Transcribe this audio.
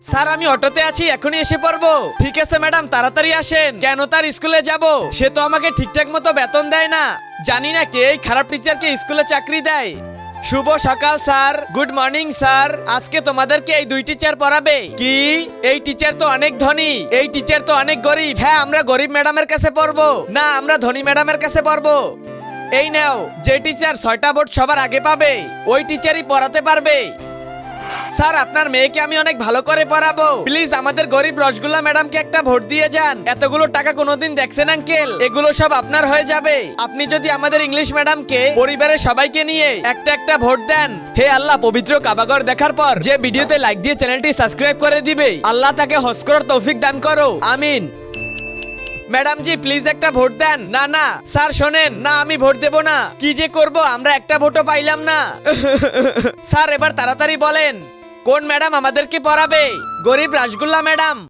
Sir আমি অটোতে আছি, এখনই এসে পড়বো। ঠিক আছে ম্যাডাম, তাড়াতাড়ি আসেন। কেন তার স্কুলে যাব? সে তো আমাকে ঠিকঠাক মতো বেতন দেয় না। জানি না কে এই খারাপ টিচারকে স্কুলে চাকরি দেয়। শুভ সকাল স্যার। Good morning sir. আজকে তোমাদেরকে এই দুই টিচার পড়াবে। কি? এই টিচার তো অনেক ধনী, এই টিচার তো অনেক গরিব। হ্যাঁ, আমরা গরিব ম্যাডামের কাছে পড়বো না, আমরা ধনী ম্যাডামের কাছে পড়বো। এই নাও, যে টিচার 6টা ভোট সবার আগে পাবে ওই টিচারই পড়াতে পারবে। স্যার আপনার মেয়েকে আমি অনেক ভালো করে পড়াবো, প্লিজ আমাদের গরিব রসগোল্লা ম্যাডামকে একটা ভোট দিয়ে যান। এতগুলো টাকা কোনোদিন দেখছেন আঙ্কেল? এগুলো সব আপনার হয়ে যাবে আপনি যদি আমাদের ইংলিশ ম্যাডামকে পরিবারের সবাইকে নিয়ে একটা একটা ভোট দেন। হে আল্লাহ, পবিত্র কাবাগর দেখার পর যে ভিডিওতে লাইক দিয়ে চ্যানেলটি সাবস্ক্রাইব করে দিবে, আল্লাহ তাকে হজ করার তৌফিক দান করো, আমিন। ম্যাডাম জি প্লিজ একটা ভোট দেন। না না স্যার শোনেন না, আমি ভোট দেব না। কি যে করব, আমরা একটা ভোটও পাইলাম না। স্যার এবার তাড়াতাড়ি বলেন কোন ম্যাডাম আমাদেরকে পড়াবে? গরিব রসগোল্লা ম্যাডাম।